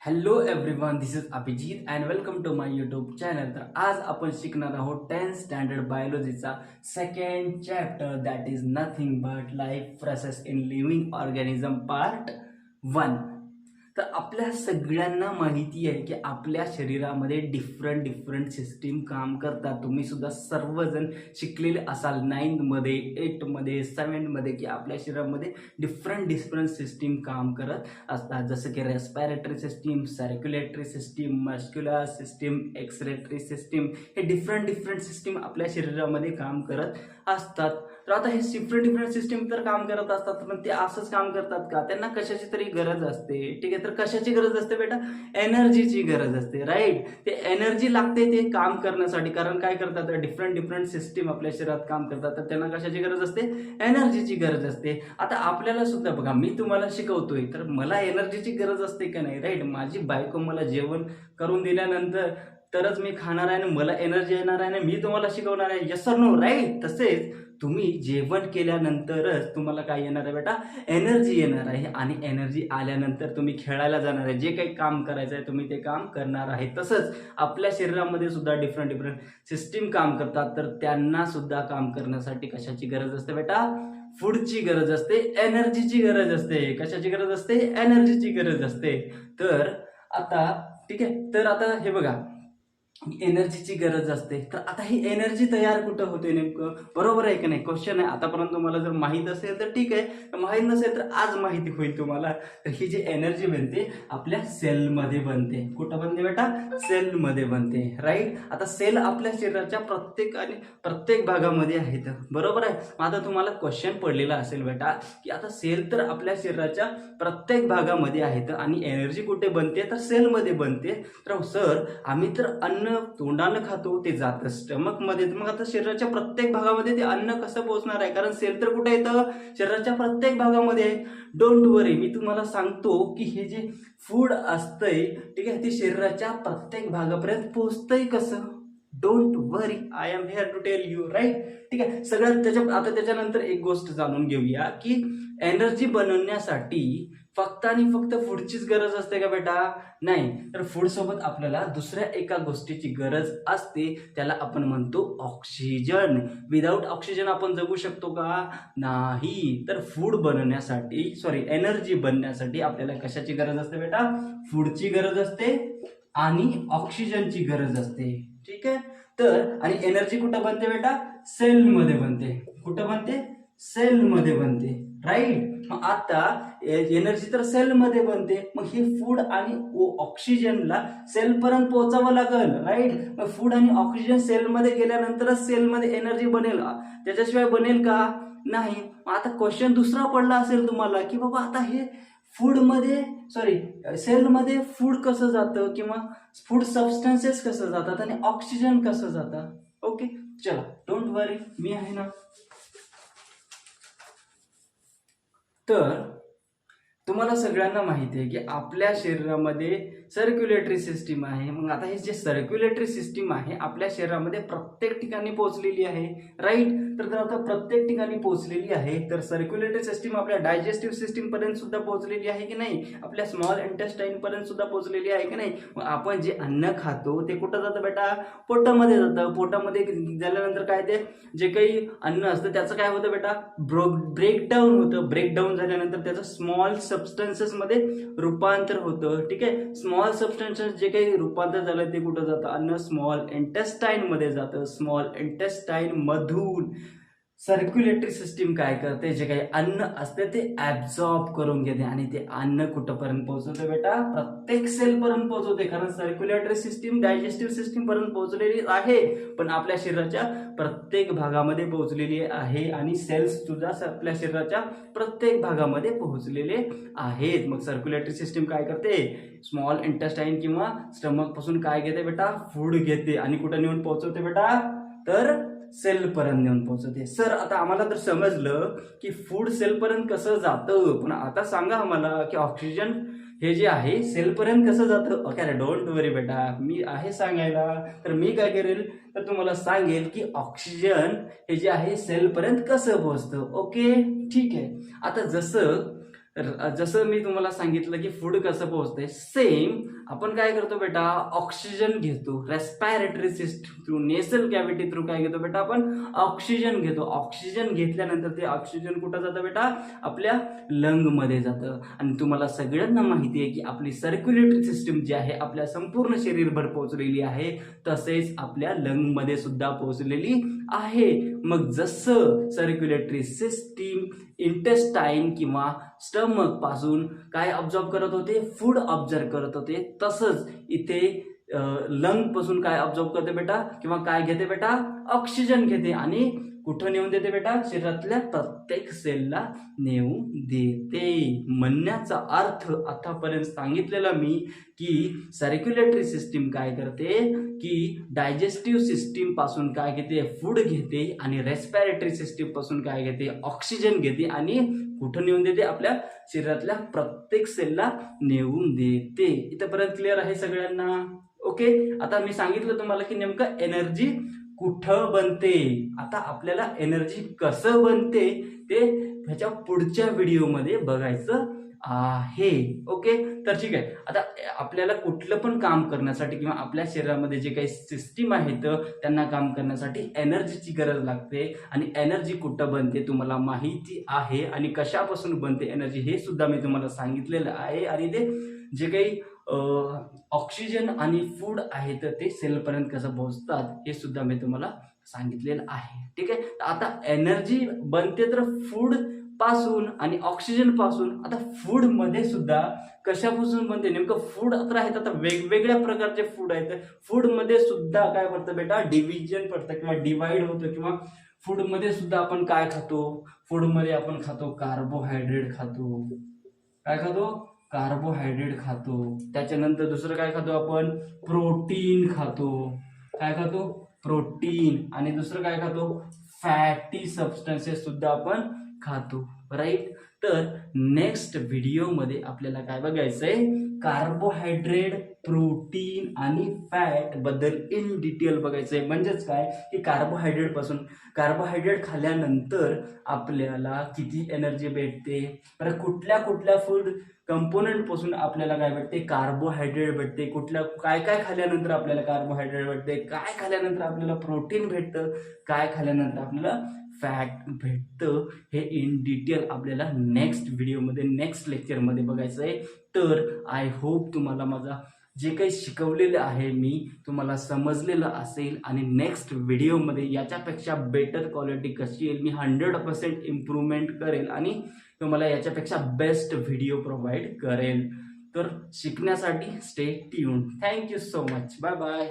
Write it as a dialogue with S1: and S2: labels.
S1: Hello everyone, this is Abhijit and welcome to my YouTube channel. तर आज आपण शिकणार आहोत 10th स्टँडर्ड बायोलॉजीचा second chapter, that is nothing but life process in living organism part 1. तर आपल्या सगळ्यांना माहिती आहे की आपल्या शरीरामध्ये डिफरंट सिस्टीम काम करतात. तुम्ही सुद्धा सर्वजण शिकलेले असाल 9th मध्ये, 8th मध्ये, 7th मध्ये की आपल्या शरीरामध्ये डिफरंट सिस्टीम काम करत असतात, जसं की respiratory system, circulatory system, muscular system, excretory system. हे डिफरंट सिस्टीम आपल्या शरीरामध्ये काम करत असतात. तर आता हे डिफरंट सिस्टीम तर काम करत असतात, पण ते असंच काम करतात का? त्यांना कशाची तरी गरज असते. ठीक आहे, तर कशाची गरज असते बेटा? एनर्जीची गरज असते, राईट. ते एनर्जी लागते ते काम करण्यासाठी, कारण काय करतात, डिफरंट सिस्टीम आपल्या शरीरात काम करतात, तर त्यांना कशाची गरज असते? एनर्जीची गरज असते. आता आपल्याला सुद्धा बघा, मी तुम्हाला शिकवतोय तर मला एनर्जीची गरज असते का नाही, राईट. माझी बायको मला जेवण करून दिल्यानंतर तरच मी खाणार आहे आणि मला एनर्जी येणार आहे आणि मी तुम्हाला शिकवणार आहे. यस और नो, राईट. तसेच तुम्ही जेवण केल्यानंतरच तुम्हाला काय येणार आहे बेटा? एनर्जी येणार आहे, आणि एनर्जी आल्यानंतर तुम्ही खेळायला जाणार आहे. जे काही काम करायचं आहे तुम्ही ते काम करणार आहे. तसंच आपल्या शरीरामध्ये सुद्धा डिफरंट सिस्टीम काम करतात, तर त्यांना सुद्धा काम करण्यासाठी कशाची गरज असते बेटा? फूडची गरज असते, एनर्जीची गरज असते. कशाची गरज असते? एनर्जीची गरज असते. तर आता ठीक आहे, तर आता हे बघा, एनर्जीची गरज असते. तर आता ही एनर्जी तयार कुठं होते नेमकं? बरोबर आहे की नाही? क्वेश्चन आहे. आतापर्यंत तुम्हाला जर माहीत असेल तर ठीक आहे, माहीत नसेल तर आज माहिती होईल तुम्हाला. तर ही जी एनर्जी बनते आपल्या सेलमध्ये बनते. कुठं बनते बेटा? सेलमध्ये बनते, राईट. आता सेल आपल्या शरीराच्या प्रत्येक भागामध्ये आहेत, बरोबर आहे. आता तुम्हाला क्वेश्चन पडलेला असेल बेटा की आता सेल तर आपल्या शरीराच्या प्रत्येक भागामध्ये आहेत आणि एनर्जी कुठे बनते? तर सेलमध्ये बनते. तर सर, आम्ही तर अन्न तोंडानं खातो, ते जातं स्टमक मध्ये, मग आता शरीराच्या प्रत्येक भागामध्ये ते अन्न कसं पोहोचणार आहे? कारण सेल तर कुठे येतं? शरीराच्या प्रत्येक भागामध्ये आहे. डोंट वरी, मी तुम्हाला सांगतो की हे जे फूड असतंय, ठीक आहे, ते शरीराच्या प्रत्येक भागापर्यंत पोहोचतंय कसं? Don't worry, I am here to tell you, right. ठीक आहे, सगळ्यात आता त्याच्यानंतर एक गोष्ट जाणून घेऊया की एनर्जी बनवण्यासाठी फक्त आणि फक्त फूडचीच गरज असते का बेटा? नाही. तर फूड सोबत आपल्याला दुसऱ्या एका गोष्टीची गरज असते, त्याला आपण म्हणतो ऑक्सिजन. विदाऊट ऑक्सिजन आपण जगू शकतो का? नाही. तर फूड बनवण्यासाठी, एनर्जी बनण्यासाठी आपल्याला कशाची गरज असते बेटा? फूडची गरज असते आणि ऑक्सिजनची गरज असते. ठीक आहे, तर आणि एनर्जी कुठं बनते बेटा? सेलमध्ये बनते. कुठं बनते? सेलमध्ये बनते, राईट. मग आता एनर्जी तर सेलमध्ये बनते, मग हे फूड आणि ऑक्सिजनला सेलपर्यंत पोहोचावं लागेल, राईट. मग फूड आणि ऑक्सिजन सेलमध्ये गेल्यानंतरच सेलमध्ये एनर्जी बनेल, त्याच्याशिवाय बनेल का? नाही. मग आता क्वेश्चन दुसरा पडला असेल तुम्हाला की बाबा आता हे सेलमध्ये फूड कसं जातं, किंवा फूड सबस्टन्सेस कसं जातात आणि ऑक्सिजन कसं जातं? ओके, चला, डोंट वरी, मी आहे ना. तर तुम्हाला सगळ्यांना माहिती आहे की आपल्या शरीरामध्ये सर्क्युलेटरी सिस्टीम आहे. मग आता हे जे सर्क्युलेटरी सिस्टीम आहे आपल्या शरीरामध्ये प्रत्येक ठिकाणी पोहोचलेली आहे, राईट. तर आता प्रत्येक ठिकाणी पोहोचलेली आहे, तर सर्क्युलेटरी सिस्टीम आपल्या डायजेस्टिव्ह सिस्टीम पर्यंत सुद्धा पोहोचलेली आहे की नाही? आपल्या स्मॉल इंटेस्टाईन पर्यंत सुद्धा पोहोचलेली आहे की नाही? मग आपण जे अन्न खातो ते कुठं जातं बेटा? पोटामध्ये जातं. पोटामध्ये झाल्यानंतर काय, ते जे काही अन्न असतं त्याचं काय होतं बेटा? ब्रेकडाऊन होतं. ब्रेकडाऊन झाल्यानंतर त्याचं स्मॉल सबस्टन्सेस मध्ये रूपांतर होतं. ठीक आहे, स्मॉल सबस्टन्सेस जे काही रूपांतर झालं ते कुठं जातं? अन्न स्मॉल इंटेस्टाईन मध्ये जातं. स्मॉल इंटेस्टाईन मधून सर्क्युलेटरी सिस्टीम काय करते? जे काही अन्न असते ते ऍब्झॉर्ब करून घेते आणि ते अन्न कुठपर्यंत पोहोचवते बेटा? प्रत्येक सेल पर्यंत पोहोचवते, कारण सर्क्युलेटरी सिस्टीम डायजेस्टिव्ह सिस्टीम पर्यंत पोहोचलेली आहे, पण आपल्या शरीराच्या प्रत्येक भागामध्ये पोहोचलेली आहे, आणि सेल्स सुद्धा आपल्या शरीराच्या प्रत्येक भागामध्ये पोहोचलेले आहेत. मग सर्क्युलेटरी सिस्टीम काय करते? स्मॉल इंटेस्टाईन किंवा स्टमक पासून काय घेते बेटा? फूड घेते आणि कुठं नेऊन पोहोचवते बेटा? तर सेलपर्यंत नेऊन पोहोचवते. सर, आता आम्हाला तर समजलं की फूड सेलपर्यंत कसं जातं, पण आता सांगा आम्हाला की ऑक्सिजन हे जे आहे सेलपर्यंत कसं जातं? ओके, अरे डोंट वरी बेटा, मी आहे सांगायला. तर मी काय करेल, तर तुम्हाला सांगेल की ऑक्सिजन हे जे आहे सेलपर्यंत कसं पोहोचतं. ओके, ठीक आहे. आता जसं तर जसं मी तुम्हाला सांगितलं की फूड कसं पोहोचते, सेम आपण काय करतो बेटा, ऑक्सिजन घेतो रेस्पिरेटरी सिस्टम थ्रू, नेसल कॅव्हिटी थ्रू काय घेतो बेटा, आपण ऑक्सिजन घेतो. ऑक्सिजन घेतल्यानंतर ते ऑक्सिजन कुठं जातं बेटा, आपल्या लंग मध्ये जातं. आणि तुम्हाला सगळ्यांना माहिती आहे की आपली सर्क्युलेटरी सिस्टम जी आहे आपल्या संपूर्ण शरीरभर पोहोचलेली आहे, तसेच आपल्या लंग मध्ये सुद्धा पोहोचलेली आहे. मग जसं सर्क्युलेटरी सिस्टीम इंटेस्टाईन किंवा स्टमक पासून काय ऑब्झर्व करत होते, फूड ऑब्झर्व करत होते, तसंच इथे लंग पासून काय ऑब्झर्व करते बेटा, किंवा काय घेते बेटा, ऑक्सिजन घेते. आणि कुठं नेऊन देते बेटा, शरीरातल्या प्रत्येक सेलला नेऊन देते. म्हणण्याचा अर्थ आतापर्यंत सांगितलेला मी की सर्क्युलेटरी सिस्टीम काय करते की डायजेस्टिव्ह सिस्टीम पासून काय घेते, फूड घेते, आणि रेस्पिरेटरी सिस्टीम पासून काय घेते, ऑक्सिजन घेते, आणि कुठं नेऊन देते, आपल्या शरीरातल्या प्रत्येक सेलला नेऊन देते. इथपर्यंत क्लिअर आहे सगळ्यांना? ओके. आता मी सांगितलं तुम्हाला की नेमकं एनर्जी कुठं बनते. आता आपल्याला एनर्जी कसं बनते ते ह्याच्या पुढच्या व्हिडिओमध्ये बघायचं आहे. ओके. तर ठीक आहे. आता आपल्याला कुठलं पण काम करण्यासाठी किंवा आपल्या शरीरामध्ये जे काही सिस्टीम आहेत त्यांना काम करण्यासाठी एनर्जीची गरज लागते. आणि एनर्जी कुठं बनते तुम्हाला माहिती आहे, आणि कशापासून बनते एनर्जी हे सुद्धा मी तुम्हाला सांगितलेलं आहे. आणि ते जे काही ऑक्सिजन आणि फूड आहे तर ते सेलपर्यंत कसं पोहोचतात हे सुद्धा मी तुम्हाला सांगितलेलं आहे. ठीक आहे. आता एनर्जी बनते तर फूड पासून आणि ऑक्सिजन पासून. आता फूड मध्ये सुद्धा कशापासून बनते नेमकं, फूड तर आहेत, आता वेगवेगळ्या प्रकारचे फूड आहेत. फूड मध्ये सुद्धा काय पडतं बेटा, डिव्हिजन पडतं किंवा डिवाइड होतं. किंवा फूड मध्ये सुद्धा आपण काय खातो, फूड मध्ये आपण खातो कार्बोहायड्रेट खातो. काय खातो, कार्बोहायड्रेट खातो. त्याच्यानंतर दुसरं काय खातो आपण, प्रोटीन खातो. काय खातो, प्रोटीन. आणि दुसरं काय खातो, फॅटी सबस्टन्सेस सुद्धा आपण खातो. राईट. तर नेक्स्ट व्हिडिओमध्ये आपल्याला काय बघायचंय, कार्बोहायड्रेट, प्रोटीन आणि फॅट बद्दल इन डिटेल बघायचंय. म्हणजेच काय की कार्बोहायड्रेट पासून, कार्बोहायड्रेट खाल्ल्यानंतर आपल्याला किती एनर्जी भेटते, तर कुठल्या कुठल्या फूड कंपोनंट पासून आपल्याला काय भेटते, कार्बोहायड्रेट भेटते, कुठल्या काय काय खाल्ल्यानंतर आपल्याला कार्बोहायड्रेट भेटते, काय खाल्ल्यानंतर आपल्याला प्रोटीन भेटतं, काय खाल्ल्यानंतर आपल्याला फॅट भेटतं, हे इन डिटेल आपल्याला नेक्स्ट व्हिडिओमध्ये, नेक्स्ट लेक्चरमध्ये बघायचं आहे. तर आय होप तुम्हाला माझा जे काही शिकवलेलं आहे मी तुम्हाला समजलेलं असेल. आणि नेक्स्ट व्हिडिओमध्ये याच्यापेक्षा बेटर क्वालिटी कशी येईल मी 100% इम्प्रूव्हमेंट करेल आणि तुम्हाला याच्यापेक्षा बेस्ट व्हिडिओ प्रोव्हाइड करेल. तर शिकण्यासाठी stay tune. Thank you so much. Bye bye.